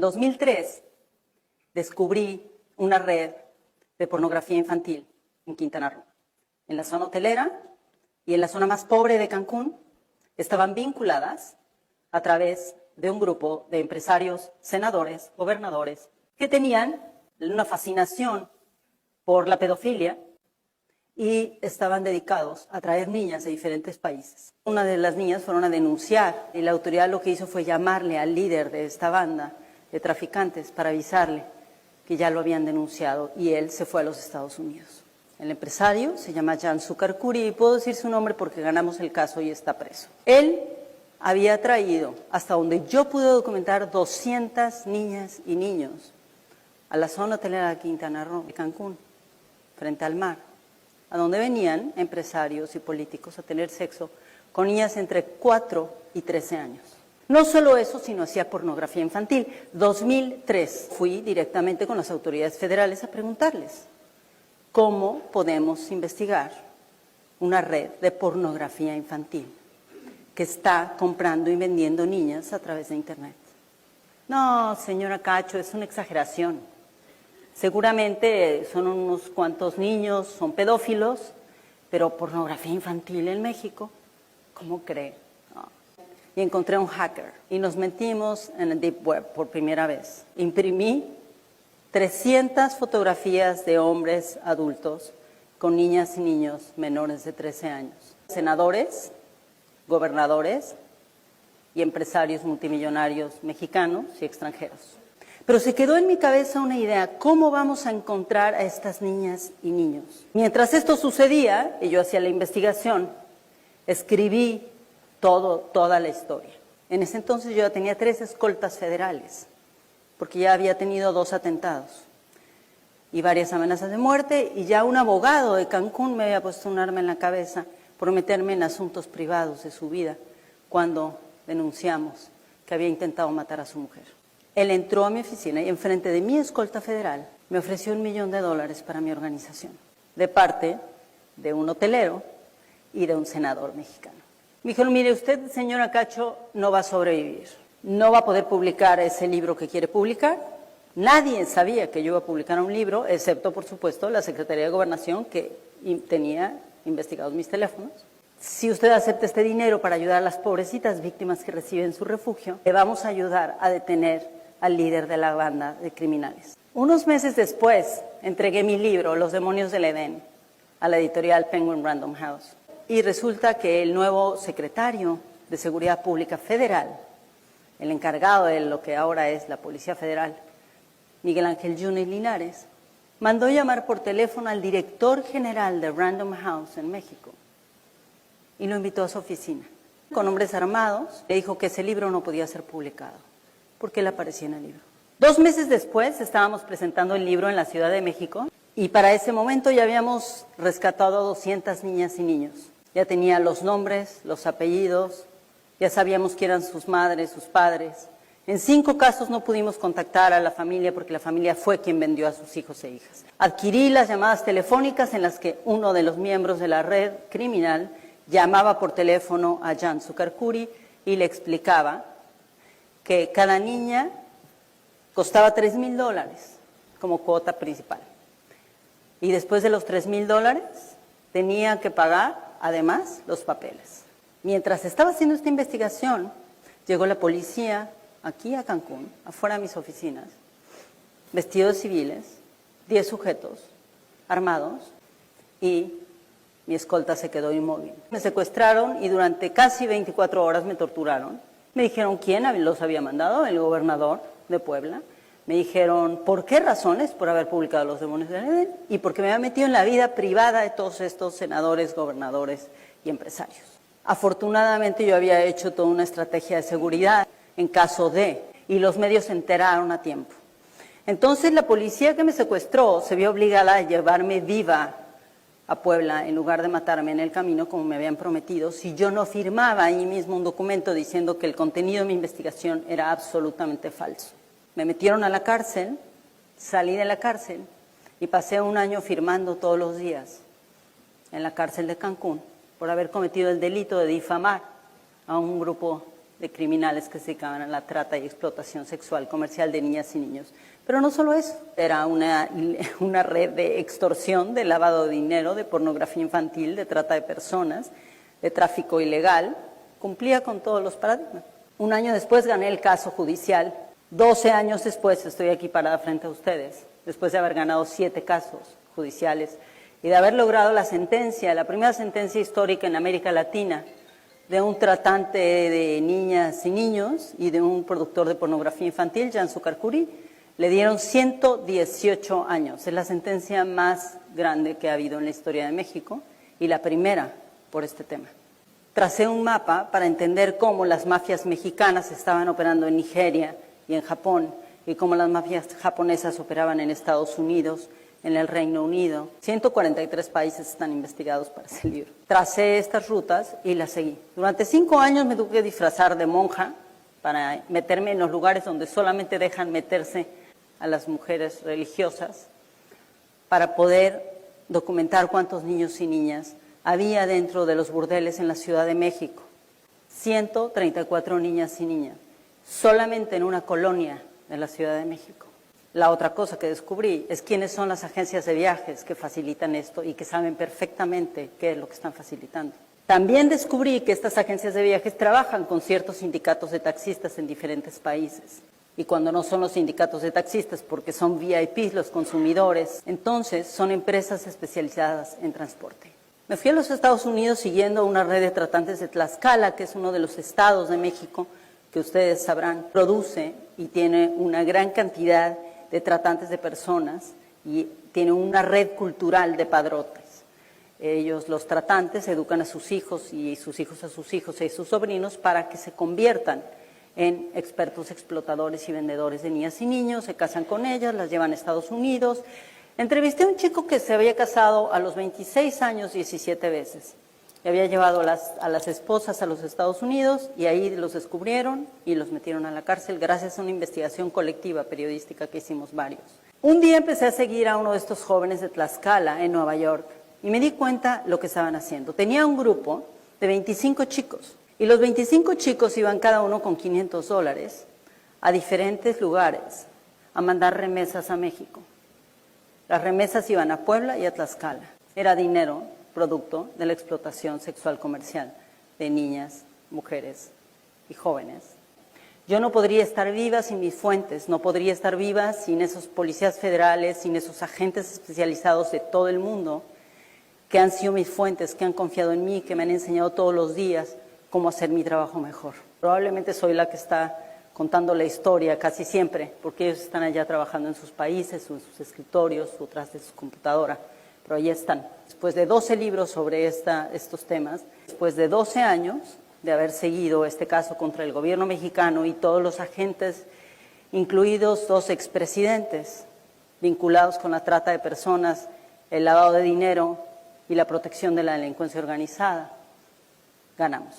2003 descubrí una red de pornografía infantil en Quintana Roo. En la zona hotelera y en la zona más pobre de Cancún estaban vinculadas a través de un grupo de empresarios, senadores, gobernadores, que tenían una fascinación por la pedofilia y estaban dedicados a traer niñas de diferentes países. Una de las niñas fueron a denunciar y la autoridad lo que hizo fue llamarle al líder de esta banda de traficantes para avisarle que ya lo habían denunciado y él se fue a los Estados Unidos. El empresario se llama Jan Sukarkuri y puedo decir su nombre porque ganamos el caso y está preso. Él había traído, hasta donde yo pude documentar, 200 niñas y niños a la zona hotelera de Quintana Roo, de Cancún, frente al mar, a donde venían empresarios y políticos a tener sexo con niñas entre 4 y 13 años. No solo eso, sino hacía pornografía infantil. 2003 fui directamente con las autoridades federales a preguntarles cómo podemos investigar una red de pornografía infantil que está comprando y vendiendo niñas a través de Internet. No, señora Cacho, es una exageración. Seguramente son unos cuantos niños, son pedófilos, pero pornografía infantil en México, ¿cómo cree? No. Y encontré un hacker y nos metimos en el Deep Web por primera vez. Imprimí 300 fotografías de hombres adultos con niñas y niños menores de 13 años. Senadores, gobernadores y empresarios multimillonarios mexicanos y extranjeros. Pero se quedó en mi cabeza una idea, ¿cómo vamos a encontrar a estas niñas y niños? Mientras esto sucedía, y yo hacía la investigación, escribí toda la historia. En ese entonces yo ya tenía 3 escoltas federales, porque ya había tenido 2 atentados y varias amenazas de muerte, y ya un abogado de Cancún me había puesto un arma en la cabeza por meterme en asuntos privados de su vida cuando denunciamos que había intentado matar a su mujer. Él entró a mi oficina y enfrente de mi escolta federal me ofreció $1 millón para mi organización, de parte de un hotelero y de un senador mexicano. Me dijeron, mire, usted, señora Cacho, no va a sobrevivir, no va a poder publicar ese libro que quiere publicar. Nadie sabía que yo iba a publicar un libro, excepto, por supuesto, la Secretaría de Gobernación, que tenía investigados mis teléfonos. Si usted acepta este dinero para ayudar a las pobrecitas víctimas que reciben su refugio, le vamos a ayudar a detener al líder de la banda de criminales. Unos meses después, entregué mi libro, Los demonios del Edén, a la editorial Penguin Random House. Y resulta que el nuevo secretario de Seguridad Pública Federal, el encargado de lo que ahora es la Policía Federal, Miguel Ángel Yunes Linares, mandó llamar por teléfono al director general de Random House en México y lo invitó a su oficina. Con hombres armados, le dijo que ese libro no podía ser publicado, porque él aparecía en el libro. 2 meses después estábamos presentando el libro en la Ciudad de México y para ese momento ya habíamos rescatado a 200 niñas y niños. Ya tenía los nombres, los apellidos, ya sabíamos quién eran sus madres, sus padres. En 5 casos no pudimos contactar a la familia porque la familia fue quien vendió a sus hijos e hijas. Adquirí las llamadas telefónicas en las que uno de los miembros de la red criminal llamaba por teléfono a Jan Sukarkuri y le explicaba que cada niña costaba $3,000 como cuota principal. Y después de los $3,000 tenía que pagar, además, los papeles. Mientras estaba haciendo esta investigación, llegó la policía aquí a Cancún, afuera de mis oficinas, vestidos civiles, 10 sujetos armados, y mi escolta se quedó inmóvil. Me secuestraron y durante casi 24 horas me torturaron. Me dijeron quién los había mandado, el gobernador de Puebla. Me dijeron por qué razones, por haber publicado Los demonios del Edén, y porque me había metido en la vida privada de todos estos senadores, gobernadores y empresarios. Afortunadamente yo había hecho toda una estrategia de seguridad en caso de, y los medios se enteraron a tiempo. Entonces la policía que me secuestró se vio obligada a llevarme viva a Puebla en lugar de matarme en el camino como me habían prometido si yo no firmaba ahí mismo un documento diciendo que el contenido de mi investigación era absolutamente falso. Me metieron a la cárcel, salí de la cárcel y pasé 1 año firmando todos los días en la cárcel de Cancún por haber cometido el delito de difamar a un grupo de criminales que se dedicaban a la trata y explotación sexual comercial de niñas y niños. Pero no solo eso, era una red de extorsión, de lavado de dinero, de pornografía infantil, de trata de personas, de tráfico ilegal. Cumplía con todos los paradigmas. Un año después gané el caso judicial. 12 años después estoy aquí parada frente a ustedes, después de haber ganado 7 casos judiciales y de haber logrado la sentencia, la primera sentencia histórica en América Latina, de un tratante de niñas y niños y de un productor de pornografía infantil, Jan Sucarcuri. Le dieron 118 años. Es la sentencia más grande que ha habido en la historia de México y la primera por este tema. Tracé un mapa para entender cómo las mafias mexicanas estaban operando en Nigeria y en Japón y cómo las mafias japonesas operaban en Estados Unidos, en el Reino Unido. 143 países están investigados para ese libro. Tracé estas rutas y las seguí. Durante 5 años me tuve que disfrazar de monja para meterme en los lugares donde solamente dejan meterse a las mujeres religiosas, para poder documentar cuántos niños y niñas había dentro de los burdeles en la Ciudad de México. 134 niñas y niñas, solamente en una colonia de la Ciudad de México. La otra cosa que descubrí es quiénes son las agencias de viajes que facilitan esto y que saben perfectamente qué es lo que están facilitando. También descubrí que estas agencias de viajes trabajan con ciertos sindicatos de taxistas en diferentes países. Y cuando no son los sindicatos de taxistas, porque son VIPs los consumidores, entonces son empresas especializadas en transporte. Me fui a los Estados Unidos siguiendo una red de tratantes de Tlaxcala, que es uno de los estados de México que ustedes sabrán, produce y tiene una gran cantidad de tratantes de personas y tiene una red cultural de padrotes. Ellos, los tratantes, educan a sus hijos y sus hijos a sus hijos y sus sobrinos para que se conviertan en expertos explotadores y vendedores de niñas y niños, se casan con ellas, las llevan a Estados Unidos. Entrevisté a un chico que se había casado a los 26 años 17 veces. Y había llevado a las esposas a los Estados Unidos y ahí los descubrieron y los metieron a la cárcel gracias a una investigación colectiva periodística que hicimos varios. Un día empecé a seguir a uno de estos jóvenes de Tlaxcala en Nueva York y me di cuenta lo que estaban haciendo. Tenía un grupo de 25 chicos y los 25 chicos iban cada uno con $500 a diferentes lugares a mandar remesas a México. Las remesas iban a Puebla y a Tlaxcala. Era dinero producto de la explotación sexual comercial de niñas, mujeres y jóvenes. Yo no podría estar viva sin mis fuentes, no podría estar viva sin esos policías federales, sin esos agentes especializados de todo el mundo que han sido mis fuentes, que han confiado en mí, que me han enseñado todos los días cómo hacer mi trabajo mejor. Probablemente soy la que está contando la historia casi siempre, porque ellos están allá trabajando en sus países, o en sus escritorios, o tras de su computadora, pero allí están. Después de 12 libros sobre estos temas, después de 12 años de haber seguido este caso contra el gobierno mexicano y todos los agentes, incluidos 2 expresidentes vinculados con la trata de personas, el lavado de dinero y la protección de la delincuencia organizada, ganamos.